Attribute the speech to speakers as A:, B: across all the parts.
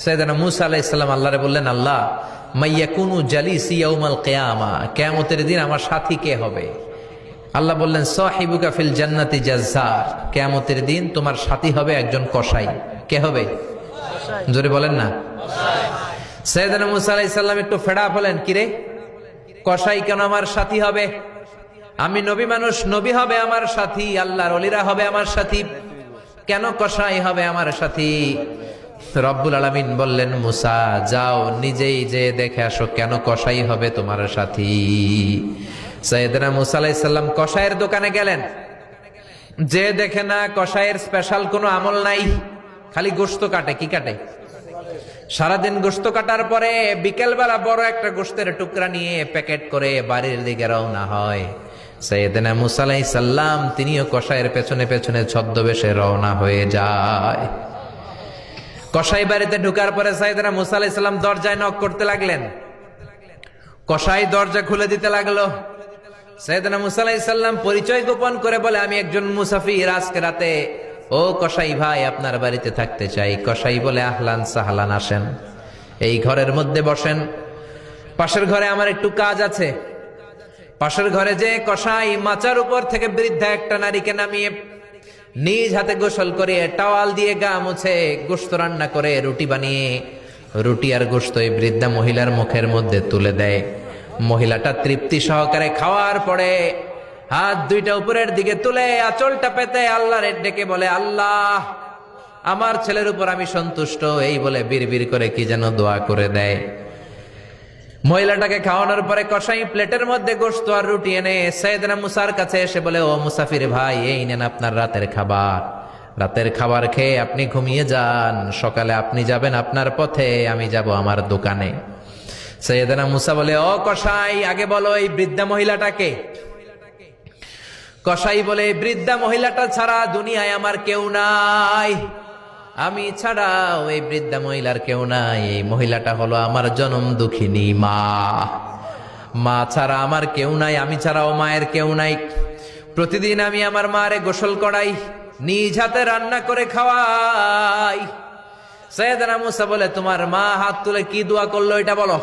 A: সাইয়েদনা মূসা আলাইহিস সালাম আল্লাহরে বললেন, আল্লাহ মাইয়াকুনু জালিসি ইয়াউমাল কিয়ামা, কিয়ামতের দিন আমার সাথী কে হবে? আল্লাহ বললেন, সাহিবুকা ফিল জান্নাতি জাজ্জার, কিয়ামতের দিন তোমার সাথী হবে একজন কসাই। কে হবে? জোরে বলেন না। সাইয়েদনা মূসা আলাইহিস সালাম একটু ফেড়া হলেন, কিরে কসাই কেন আমার সাথী হবে? আমি নবী মানুষ, নবী হবে আমার সাথী, আল্লাহর ওলিরা হবে আমার সাথী, কেন কসাই হবে আমার সাথী? রব্বুল আলামিন বললেন, মূসা যাও নিজেই যে দেখে আসো কেন কসাই হবে তোমার সাথী। সাইয়েদনা মূসা আলাইহিস সালাম কসাইয়ের দোকানে গেলেন, যে দেখে না কসাইয়ের স্পেশাল কোনো আমল নাই, খালি গোশত কাটে। কি কাটে? সারাদিন গোশত কাটার পরে বিকেলবেলা বড় একটা গোশতের টুকরা নিয়ে প্যাকেট করে বাড়ির দিকে রওনা হয়। সাইয়েদনা মূসা আলাইহিস সালাম তিনিও কসাইয়ের পেছনে পেছনে ছদ্মবেশে রওনা হয়ে যায়। কসাই বাড়িতে ঢুকার পরে সাইয়েদনা মূসা আলাইহিস সালাম দরজায় নক করতে লাগলেন। কসাই দরজা খুলে দিতে লাগলো। সাইয়েদনা মূসা আলাইহিস সালাম পরিচয় গোপন করে বলে, আমি একজন মুসাফির, আজকে রাতে ও কসাই ভাই আপনার বাড়িতে থাকতে চাই। কসাই বলে, আহলান সাহলান, আসেন, এই ঘরের মধ্যে বসেন, পাশের ঘরে আমার একটু কাজ আছে। পাশের ঘরে যে কসাই মাচার উপর থেকে বৃদ্ধা একটা নারীকে নামিয়ে নিজ হাতে গোসল করে টাওয়াল দিয়ে গা মুছে গোশত রান্না করে রুটি বানিয়ে রুটি আর গোশত এই বৃদ্ধা মহিলার মুখের মধ্যে তুলে দেয়। মহিলাটা তৃপ্তি সহকারে খাওয়ার পরে হাত দুইটা উপরের দিকে তুলে আঁচলটা পেতে আল্লাহর ডেকে বলে, আল্লাহ আমার ছেলের উপর আমি সন্তুষ্ট, এই বলে বিড়বিড় করে কি যেন দোয়া করে দেয়। মহিলাটাকে খাওয়ানোর পরে কসাই প্লেটের মধ্যে গোশত আর রুটি এনে সাইয়েদনা মূসার কাছে এসে বলে, ও মুসাফির ভাই, এই নেন আপনার রাতের খাবার। রাতের খাবার খেয়ে আপনি ঘুমিয়ে যান, সকালে আপনি যাবেন আপনার পথে, আমি যাব আমার দোকানে। সাইয়েদনা মূসা বলে, ও কসাই, আগে বলো এই বৃদ্ধা মহিলাটাকে। কসাই বলে, বৃদ্ধা মহিলাটা ছাড়া দুনিয়ায় আমার কেউ নাই, আমি ছাড়াও এই বৃদ্ধা মহিলার কেউ নাই। এই মহিলাটা হলো আমার জনম দুঃখিনী মা, মা ছাড়া আমার কেউ নাই, আমি ছাড়াও মায়ের কেউ নাই। প্রতিদিন আমি আমার মারে গোসল করাই, নিজ হাতে রান্না করে খাওয়াই। সাইয়েদনা মূসা বলে, তোমার মা হাত তুলে কি দোয়া করলো এটা বলো।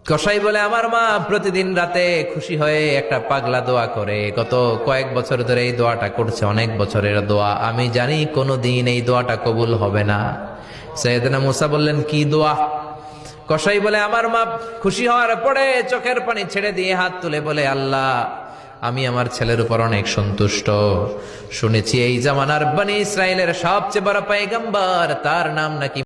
A: কসাই বলে, আমার মা প্রতিদিন রাতে খুশি হয়ে একটা পাগলা দোয়া করে, গত কয়েক বছর ধরে এই দোয়াটা করছে, অনেক বছরের দোয়া, আমি জানি কোনোদিন এই দোয়াটা কবুল হবে না। সাইয়েদনা মূসা বললেন, কি দোয়া? কসাই বলে, আমার মা খুশি হওয়ার পরে চোখের পানি ছেড়ে দিয়ে হাত তুলে বলে, আল্লাহ আমি আমার ছেলের উপর অনেক সন্তুষ্ট, শুনেছি এই জামানার বনি ইসরাইলের সবচেয়ে বড় পয়গম্বর, তার নাম নাকি